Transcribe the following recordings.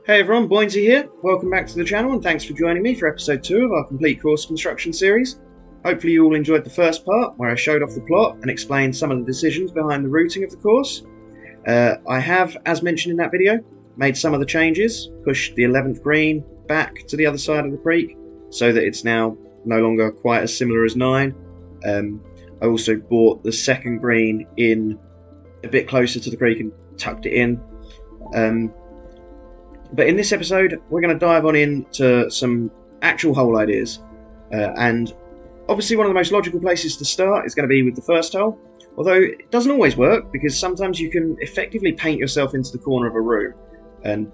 Hey everyone, Boinsey here. Welcome back to the channel and thanks for joining me for episode 2 of our complete course construction series. Hopefully you all enjoyed the first part where I showed off the plot and explained some of the decisions behind the routing of the course. I have, as mentioned in that video, made some of the changes, pushed the 11th green back to the other side of the creek so that it's now no longer quite as similar as 9. I also brought the second green in a bit closer to the creek and tucked it in. But in this episode, we're going to dive on into some actual hole ideas. And obviously one of the most logical places to start is going to be with the first hole. Although it doesn't always work, because sometimes you can effectively paint yourself into the corner of a room and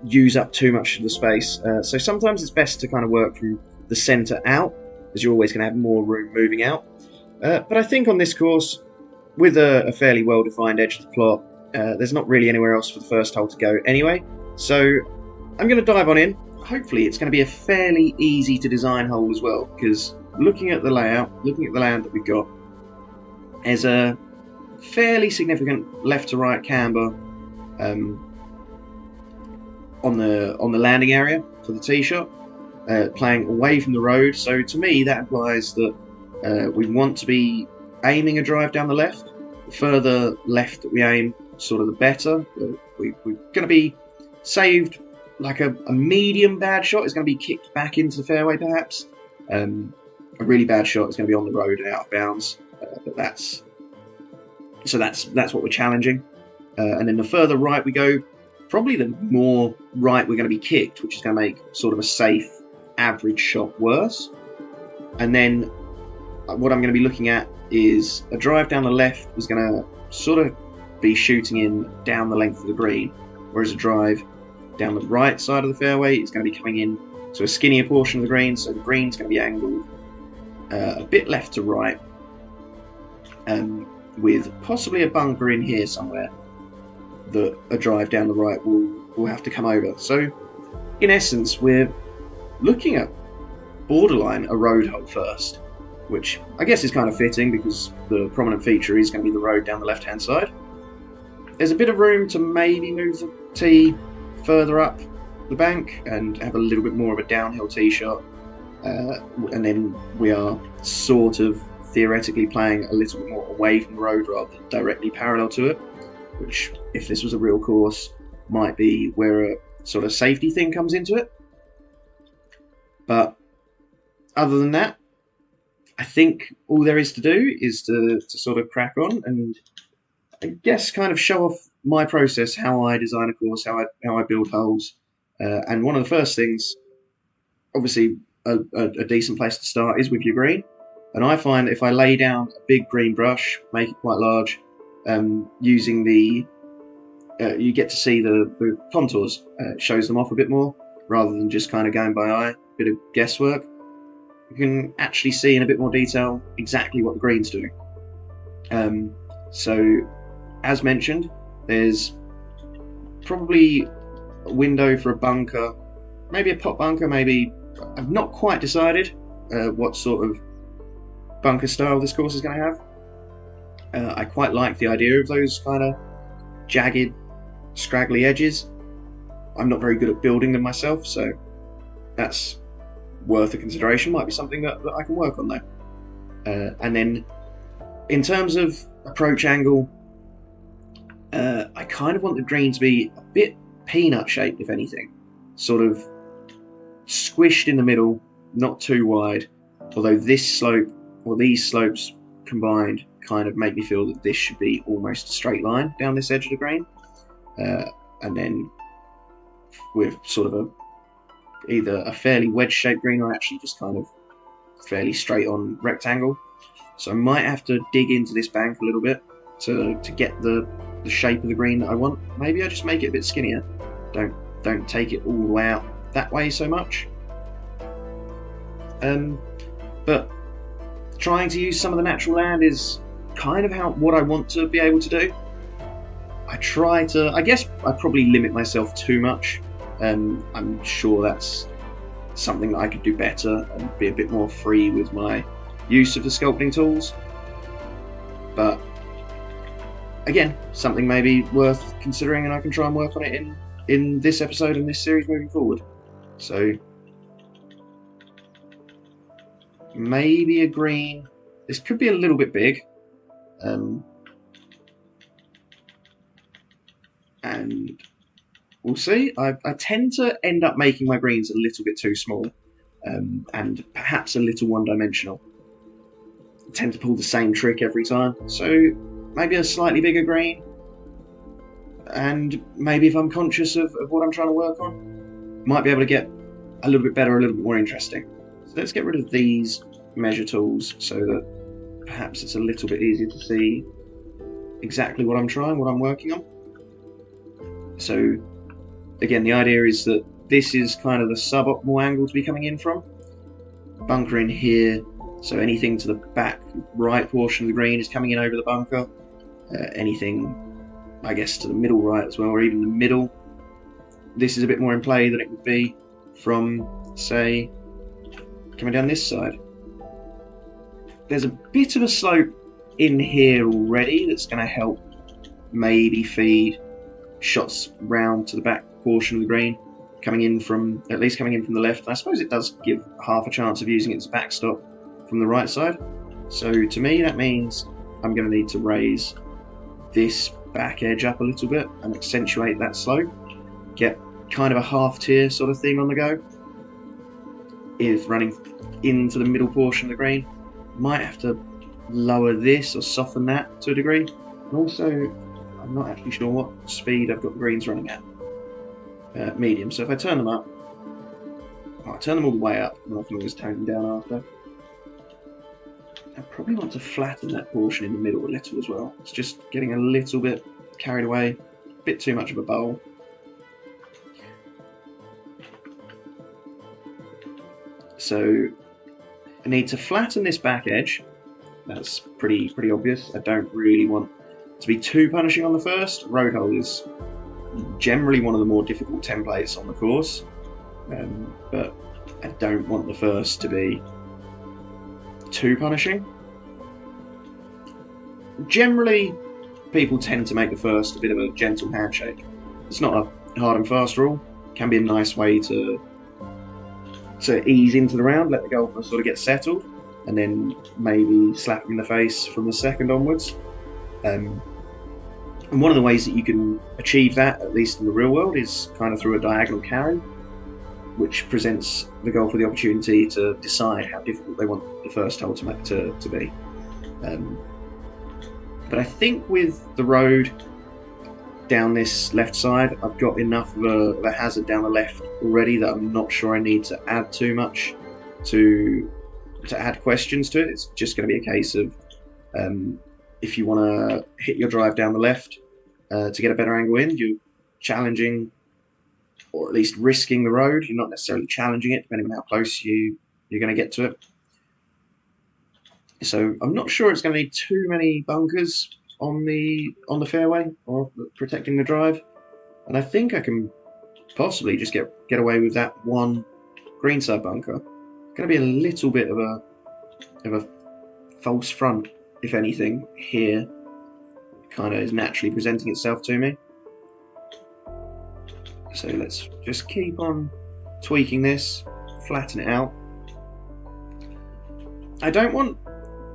use up too much of the space. So sometimes it's best to kind of work from the centre out, as you're always going to have more room moving out. But I think on this course, with a fairly well-defined edge of the plot, there's not really anywhere else for the first hole to go anyway. So I'm going to dive on in. Hopefully it's going to be a fairly easy to design hole as well, because looking at the layout that we've got, there's a fairly significant left to right camber on the landing area for the tee shot, playing away from the road. So to me that implies that we want to be aiming a drive down the left. The further left that we aim, sort of the better. We're going to be saved. Like a medium bad shot is going to be kicked back into the fairway perhaps. A really bad shot is going to be on the road and out of bounds. But that's what we're challenging. And then the further right we go, probably the more right we're going to be kicked, which is going to make sort of a safe average shot worse. And then what I'm going to be looking at is a drive down the left is going to sort of be shooting in down the length of the green, whereas a drive down the right side of the fairway is going to be coming in to a skinnier portion of the green, so the green's going to be angled a bit left to right, with possibly a bunker in here somewhere that a drive down the right will have to come over. So in essence we're looking at borderline a road hole first, which I guess is kind of fitting because the prominent feature is going to be the road down the left hand side. There's a bit of room to maybe move the tee further up the bank and have a little bit more of a downhill tee shot, and then we are sort of theoretically playing a little bit more away from the road rather than directly parallel to it, which if this was a real course might be where a sort of safety thing comes into it. But other than that, I think all there is to do is to sort of crack on and I guess kind of show off my process, how I design a course, how I build holes. And one of the first things, obviously a decent place to start is with your green. And I find that if I lay down a big green brush, make it quite large, using the, you get to see the contours, shows them off a bit more, rather than just kind of going by eye, a bit of guesswork. You can actually see in a bit more detail exactly what the greens do. So, as mentioned, there's probably a window for a bunker, maybe a pot bunker, maybe. I've not quite decided what sort of bunker style this course is going to have. I quite like the idea of those kind of jagged, scraggly edges. I'm not very good at building them myself, so that's worth a consideration. Might be something that I can work on though. And then in terms of approach angle, I kind of want the green to be a bit peanut shaped, if anything, sort of squished in the middle, not too wide, although this slope or these slopes combined kind of make me feel that this should be almost a straight line down this edge of the green, and then with sort of either a fairly wedge shaped green or actually just kind of fairly straight on rectangle. So I might have to dig into this bank a little bit to get the shape of the green that I want. Maybe I just make it a bit skinnier. Don't take it all the way out that way so much. But trying to use some of the natural land is kind of what I want to be able to do. I guess I probably limit myself too much. I'm sure that's something that I could do better and be a bit more free with my use of the sculpting tools. But again, something maybe worth considering, and I can try and work on it in in this episode and this series moving forward. So maybe a green. This could be a little bit big. And we'll see. I tend to end up making my greens a little bit too small, and perhaps a little one-dimensional. I tend to pull the same trick every time. So maybe a slightly bigger green, and maybe if I'm conscious of what I'm trying to work on, might be able to get a little bit better, a little bit more interesting. So let's get rid of these measure tools so that perhaps it's a little bit easier to see exactly what I'm trying, what I'm working on. So again, the idea is that this is kind of the suboptimal angle to be coming in from. Bunker in here, so anything to the back right portion of the green is coming in over the bunker. Anything, I guess, to the middle right as well, or even the middle. This is a bit more in play than it would be from, say, coming down this side. There's a bit of a slope in here already that's going to help maybe feed shots round to the back portion of the green, coming in from the left. I suppose it does give half a chance of using it as a backstop from the right side. So to me that means I'm going to need to raise this back edge up a little bit and accentuate that slope, get kind of a half tier sort of thing on the go. Is running into the middle portion of the green. Might have to lower this or soften that to a degree. And also, I'm not actually sure what speed I've got the greens running at. Medium. So if I turn them up, I turn them all the way up, and I can always tone them down after. I probably want to flatten that portion in the middle a little as well. It's just getting a little bit carried away, a bit too much of a bowl. So I need to flatten this back edge. That's pretty obvious. I don't really want to be too punishing on the first. Rheidol is generally one of the more difficult templates on the course, but I don't want the first to be too punishing. Generally, people tend to make the first a bit of a gentle handshake. It's not a hard and fast rule. It can be a nice way to ease into the round, let the golfer sort of get settled, and then maybe slap him in the face from the second onwards. And one of the ways that you can achieve that, at least in the real world, is kind of through a diagonal carry, which presents the golfer the opportunity to decide how difficult they want the first hole to be. But I think with the road down this left side, I've got enough of a hazard down the left already that I'm not sure I need to add too much to add questions to it. It's just going to be a case of if you want to hit your drive down the left to get a better angle in, you're challenging, or at least risking the road. You're not necessarily challenging it, depending on how close you're going to get to it. So I'm not sure it's going to need too many bunkers on the fairway or protecting the drive, and I think I can possibly just get away with that one greenside bunker. It's going to be a little bit of a false front, if anything, here. Kind of is naturally presenting itself to me. So let's just keep on tweaking this, flatten it out. I don't want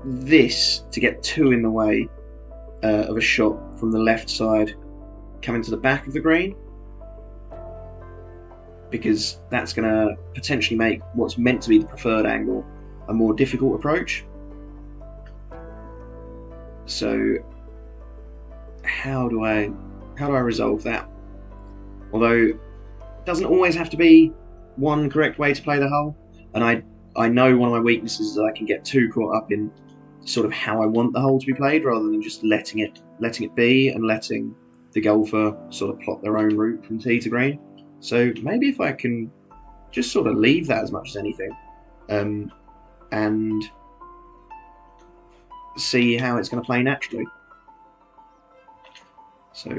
this to get too in the way of a shot from the left side coming to the back of the green, because that's going to potentially make what's meant to be the preferred angle a more difficult approach. So how do I resolve that? Although it doesn't always have to be one correct way to play the hole, and I know one of my weaknesses is that I can get too caught up in sort of how I want the hole to be played rather than just letting it be and letting the golfer sort of plot their own route from tee to green. So maybe if I can just sort of leave that as much as anything, and see how it's going to play naturally. So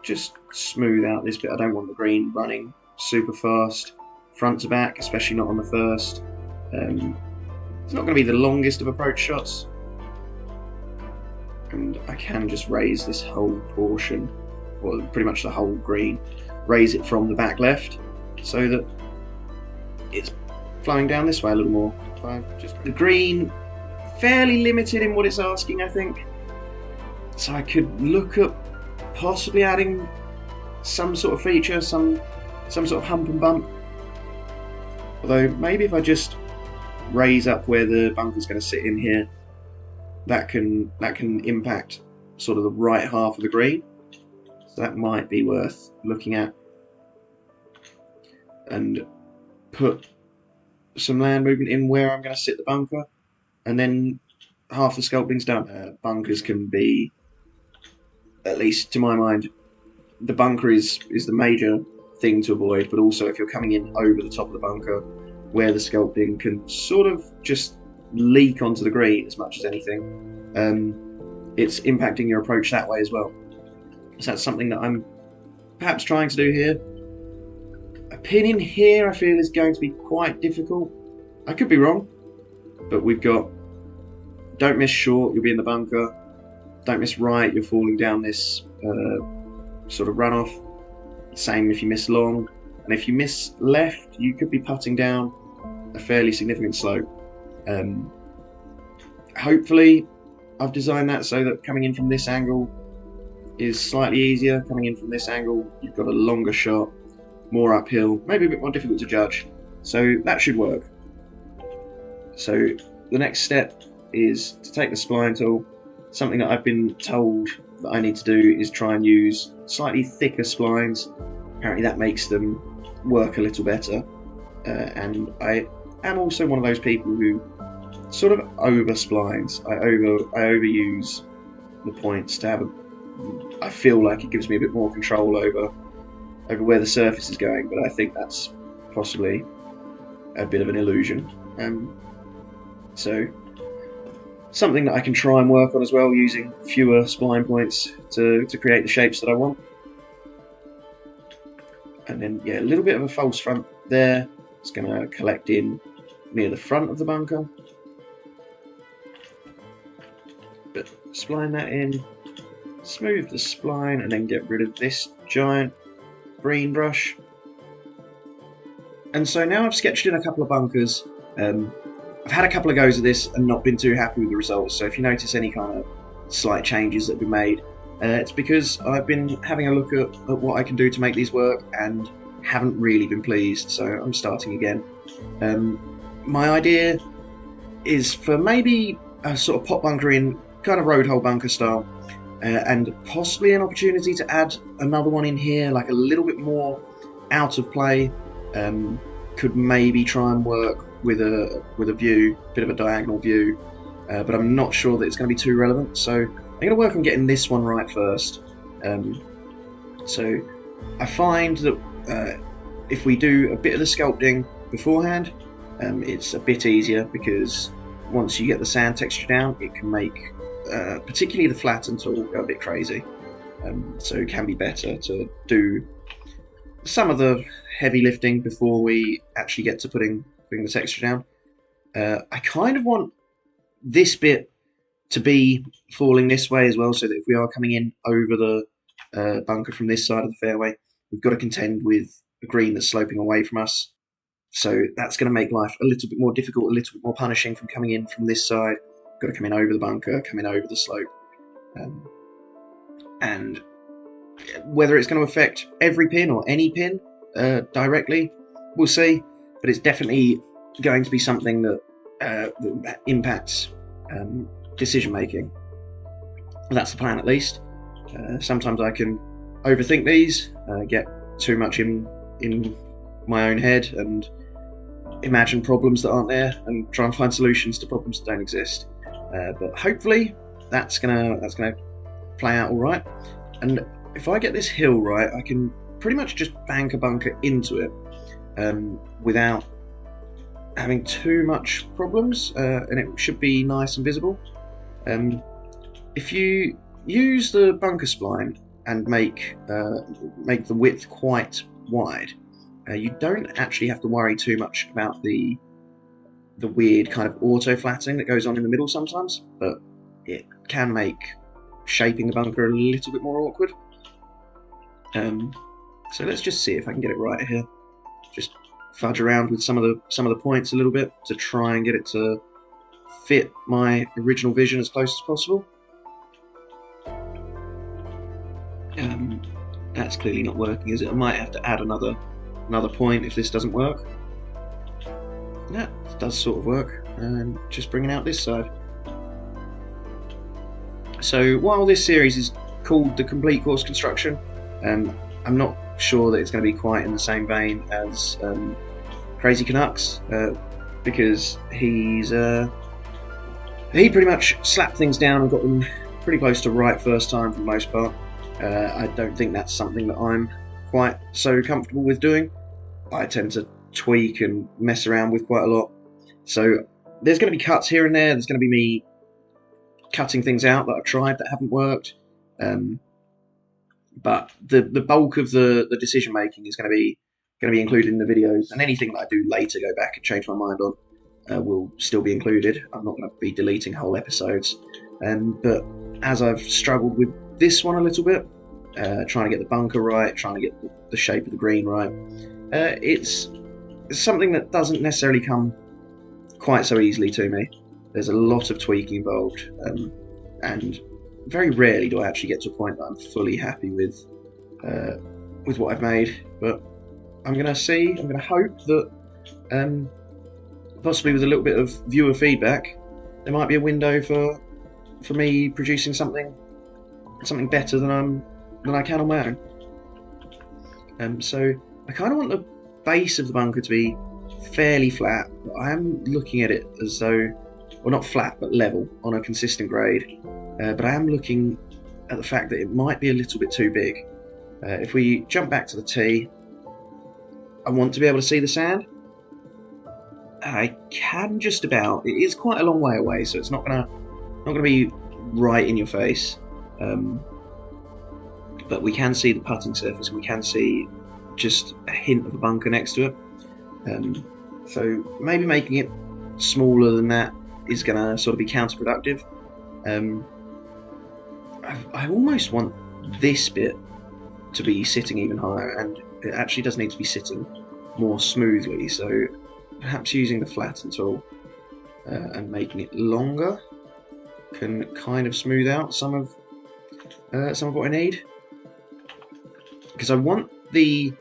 just smooth out this bit. I don't want the green running super fast front to back, especially not on the first. It's not going to be the longest of approach shots, and I can just raise this whole portion, or pretty much the whole green, raise it from the back left so that it's flowing down this way a little more. The green, fairly limited in what it's asking, I think. So I could look at possibly adding some sort of feature, some sort of hump and bump. Although maybe if I just raise up where the bunker's going to sit in here, that can impact sort of the right half of the green. So that might be worth looking at, and put some land movement in where I'm going to sit the bunker, and then half the sculpting's done. Bunkers can be, at least to my mind, the bunker is the major thing to avoid, but also if you're coming in over the top of the bunker, where the sculpting can sort of just leak onto the green as much as anything, it's impacting your approach that way as well. So that's something that I'm perhaps trying to do here. A pin in here I feel is going to be quite difficult. I could be wrong, but we've got don't miss short, you'll be in the bunker. Don't miss right, you're falling down this sort of runoff. Same if you miss long, and if you miss left, you could be putting down a fairly significant slope. Hopefully, I've designed that so that coming in from this angle is slightly easier. Coming in from this angle, you've got a longer shot, more uphill, maybe a bit more difficult to judge. So that should work. So the next step is to take the spline tool. Something that I've been told that I need to do is try and use slightly thicker splines. Apparently that makes them work a little better. And I am also one of those people who sort of over splines. I overuse the points to have I feel like it gives me a bit more control over where the surface is going, but I think that's possibly a bit of an illusion. So something that I can try and work on as well, using fewer spline points to create the shapes that I want. And then, yeah, a little bit of a false front there. It's going to collect in near the front of the bunker. But spline that in, smooth the spline, and then get rid of this giant green brush. And so now I've sketched in a couple of bunkers. I've had a couple of goes at this and not been too happy with the results, so if you notice any kind of slight changes that have been made, it's because I've been having a look at what I can do to make these work and haven't really been pleased, so I'm starting again. My idea is for maybe a sort of pot bunker in kind of road hole bunker style, and possibly an opportunity to add another one in here, like a little bit more out of play. Could maybe try and work with a view, bit of a diagonal view, but I'm not sure that it's going to be too relevant. So I'm going to work on getting this one right first. So I find that if we do a bit of the sculpting beforehand, it's a bit easier, because once you get the sand texture down, it can make particularly the flatten tool go a bit crazy. So it can be better to do some of the heavy lifting before we actually get to putting the texture down. I kind of want this bit to be falling this way as well, so that if we are coming in over the bunker from this side of the fairway, we've got to contend with a green that's sloping away from us. So that's going to make life a little bit more difficult, a little bit more punishing from coming in from this side. Got to come in over the bunker, come in over the slope. And whether it's going to affect every pin or any pin directly, we'll see. But it's definitely going to be something that impacts decision making. That's the plan, at least. Sometimes I can overthink these, get too much in my own head, and imagine problems that aren't there, and try and find solutions to problems that don't exist. But hopefully, that's gonna play out all right. And if I get this hill right, I can pretty much just bank a bunker into it without having too much problems, and it should be nice and visible. If you use the bunker spline and make the width quite wide, you don't actually have to worry too much about the weird kind of auto flattening that goes on in the middle sometimes, but it can make shaping the bunker a little bit more awkward. So let's just see if I can get it right here. Just fudge around with some of the points a little bit to try and get it to fit my original vision as close as possible. That's clearly not working, is it? I might have to add another point if this doesn't work. That does sort of work. And just bringing out this side. So while this series is called the Complete Course Construction, I'm not sure that it's going to be quite in the same vein as Crazy Canucks, because he pretty much slapped things down and got them pretty close to right first time for the most part. I don't think that's something that I'm quite so comfortable with doing. I tend to tweak and mess around with quite a lot. So there's going to be cuts here and there. There's going to be me cutting things out that I've tried that haven't worked. But the bulk of the decision making is going to be included in the videos, and anything that I do later go back and change my mind on will still be included. I'm not going to be deleting whole episodes. But as I've struggled with this one a little bit, trying to get the bunker right, trying to get the shape of the green right, it's something that doesn't necessarily come quite so easily to me. There's a lot of tweaking involved, and very rarely do I actually get to a point that I'm fully happy with what I've made. But I'm going to hope that possibly with a little bit of viewer feedback, there might be a window for me producing something better than I can on my own. So I kind of want the base of the bunker to be fairly flat. I am looking at it as though, well, not flat but level on a consistent grade. But I am looking at the fact that it might be a little bit too big. If we jump back to the T, I want to be able to see the sand. I can just about. It is quite a long way away, so it's not gonna be right in your face. But we can see the putting surface. We can see just a hint of a bunker next to it. So maybe making it smaller than that is gonna sort of be counterproductive. I almost want this bit to be sitting even higher, and it actually does need to be sitting more smoothly, so perhaps using the flatten tool and making it longer can kind of smooth out some of what I need, because I want the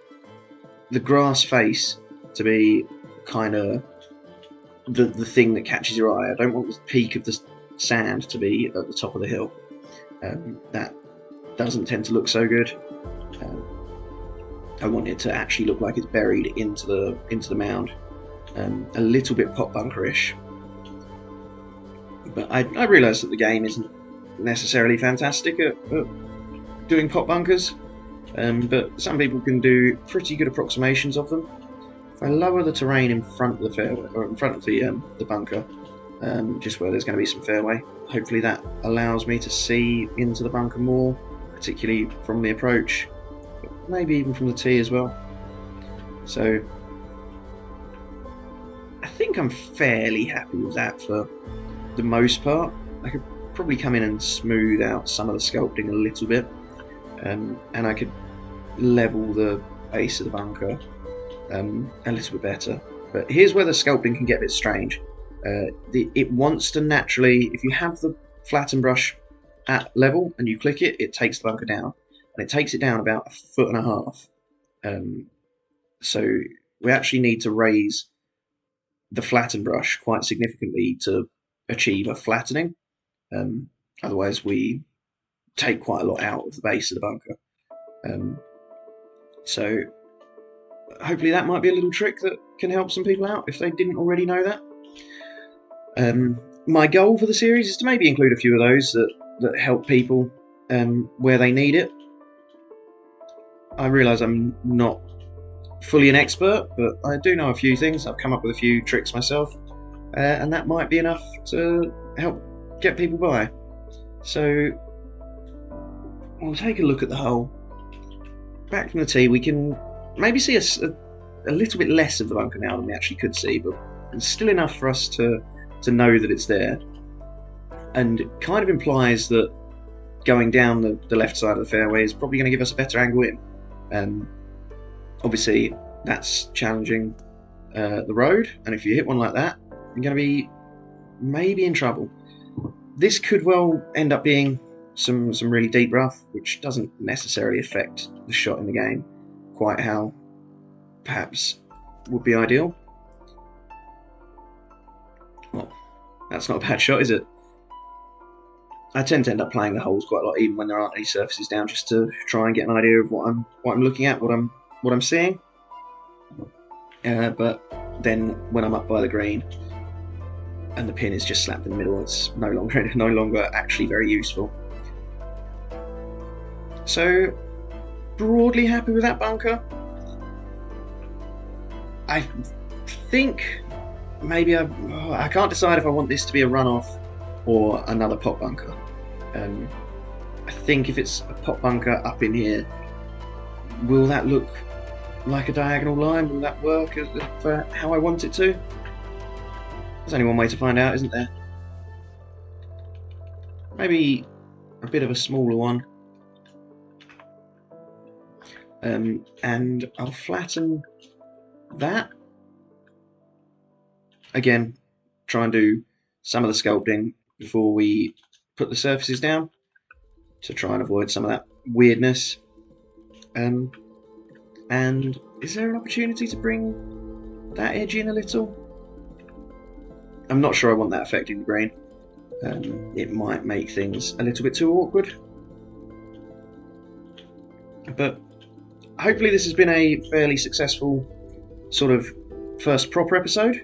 grass face to be kind of the thing that catches your eye. I don't want the peak of the sand to be at the top of the hill. That doesn't tend to look so good. I want it to actually look like it's buried into the mound, a little bit pop bunkerish. But I realise that the game isn't necessarily fantastic at doing pop bunkers, but some people can do pretty good approximations of them. If I lower the terrain in front of the fairway, or in front of the bunker, just where there's going to be some fairway, hopefully that allows me to see into the bunker more, particularly from the approach, but maybe even from the tee as well. So I think I'm fairly happy with that for the most part. I could probably come in and smooth out some of the sculpting a little bit, and I could level the base of the bunker a little bit better. But here's where the sculpting can get a bit strange. It wants to naturally, if you have the flatten brush at level and you click it, it takes the bunker down, and it takes it down about 1.5 feet. So we actually need to raise the flatten brush quite significantly to achieve a flattening. Otherwise we take quite a lot out of the base of the bunker. So hopefully that might be a little trick that can help some people out if they didn't already know that. My goal for the series is to maybe include a few of those that help people where they need it. I realise I'm not fully an expert, but I do know a few things. I've come up with a few tricks myself, and that might be enough to help get people by. So we'll take a look at the hole. Back from the tee, we can maybe see a little bit less of the bunker now than we actually could see, but it's still enough for us to know that it's there, and it kind of implies that going down the left side of the fairway is probably going to give us a better angle in. Obviously, that's challenging the road, and if you hit one like that, you're going to be maybe in trouble. This could well end up being some really deep rough, which doesn't necessarily affect the shot in the game quite how perhaps would be ideal. Well, that's not a bad shot, is it? I tend to end up playing the holes quite a lot, even when there aren't any surfaces down, just to try and get an idea of what I'm looking at, what I'm seeing. But then when I'm up by the green and the pin is just slapped in the middle, it's no longer actually very useful. So, broadly happy with that bunker. I think maybe I can't decide if I want this to be a runoff or another pot bunker. I think if it's a pot bunker up in here, will that look like a diagonal line? Will that work for how I want it to? There's only one way to find out, isn't there? Maybe a bit of a smaller one. And I'll flatten that. Again, try and do some of the sculpting before we put the surfaces down to try and avoid some of that weirdness. And is there an opportunity to bring that edge in a little? I'm not sure I want that affecting the green. It might make things a little bit too awkward. But hopefully this has been a fairly successful sort of first proper episode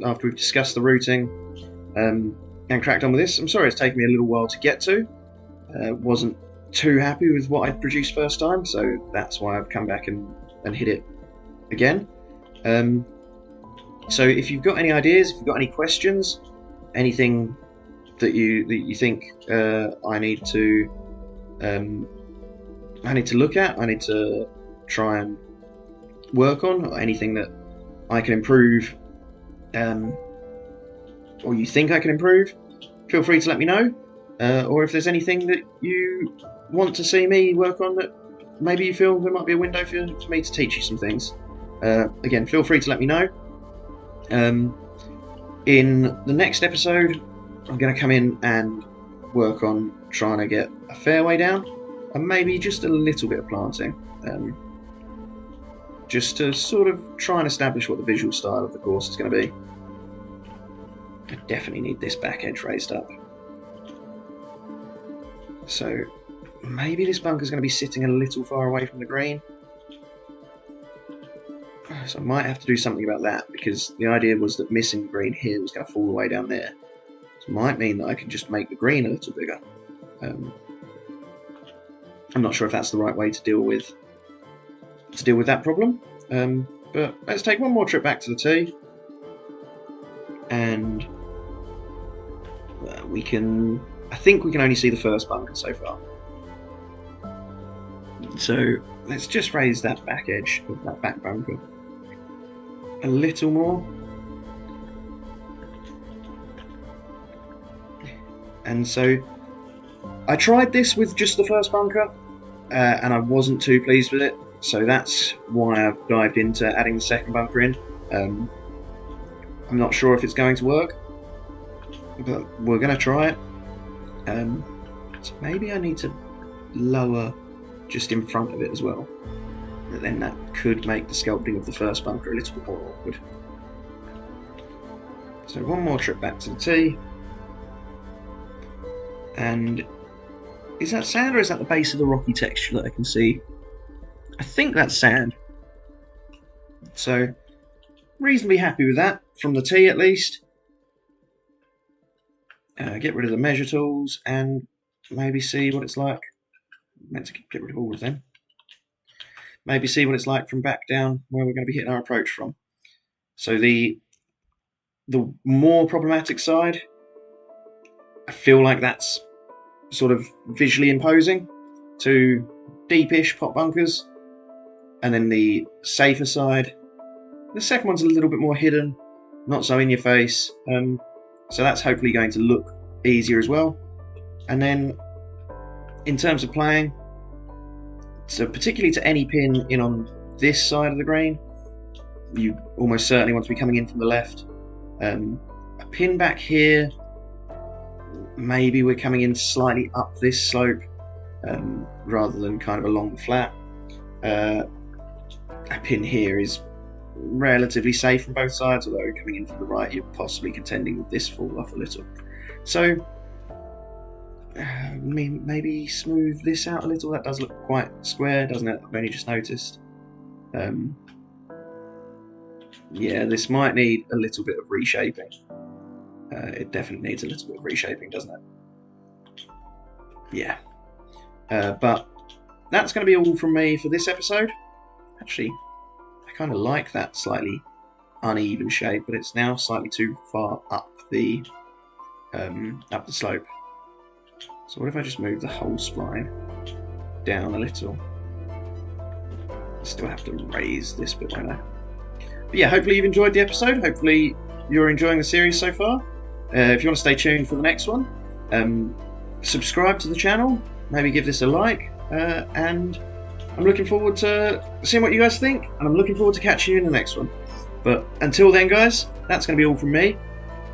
after we've discussed the routing and cracked on with this. I'm sorry it's taken me a little while to get to. Wasn't too happy with what I'd produced first time, so that's why I've come back and hit it again. So if you've got any ideas, if you've got any questions, anything that you think I need to look at, I need to try and work on, or anything that I can improve, or you think I can improve, feel free to let me know. Or if there's anything that you want to see me work on that maybe you feel there might be a window for me to teach you some things, again, feel free to let me know. In the next episode, I'm going to come in and work on trying to get a fairway down and maybe just a little bit of planting, just to sort of try and establish what the visual style of the course is going to be. I definitely need this back edge raised up. So maybe this bunker's going to be sitting a little far away from the green. So I might have to do something about that, because the idea was that missing the green here was going to fall all the way down there. So it might mean that I can just make the green a little bigger. I'm not sure if that's the right way to deal with that problem. But let's take one more trip back to the tee, and I think we can only see the first bunker so far. So let's just raise that back edge of that back bunker a little more. And so I tried this with just the first bunker, and I wasn't too pleased with it. So that's why I've dived into adding the second bunker in. I'm not sure if it's going to work, but we're going to try it. So maybe I need to lower just in front of it as well. But then that could make the sculpting of the first bunker a little bit more awkward. So one more trip back to the tee. And is that sand, or is that the base of the rocky texture that I can see? I think that's sand. So reasonably happy with that, from the tee at least. Get rid of the measure tools and maybe see what it's like. Meant to get rid of all of them. Maybe see what it's like from back down where we're going to be hitting our approach from. So the more problematic side, I feel like that's sort of visually imposing to deepish pot bunkers. And then the safer side, the second one's a little bit more hidden, not so in your face. So that's hopefully going to look easier as well. And then in terms of playing, so particularly to any pin in on this side of the green, you almost certainly want to be coming in from the left. A pin back here, maybe we're coming in slightly up this slope rather than kind of along the flat. A pin here is relatively safe from both sides, although coming in from the right you're possibly contending with this fall off a little. So maybe smooth this out a little. That does look quite square, doesn't it? I've only just noticed. Yeah, this might need a little bit of reshaping. It definitely needs a little bit of reshaping, doesn't it? Yeah. But that's going to be all from me for this episode. Actually, I kind of like that slightly uneven shape, but it's now slightly too far up the slope. So what if I just move the whole spline down a little? I still have to raise this bit, won't I? But yeah, hopefully you've enjoyed the episode. Hopefully you're enjoying the series so far. If you want to stay tuned for the next one, subscribe to the channel, maybe give this a like, and I'm looking forward to seeing what you guys think, and I'm looking forward to catching you in the next one. But until then, guys, that's going to be all from me.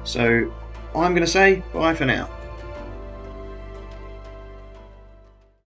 So I'm going to say bye for now.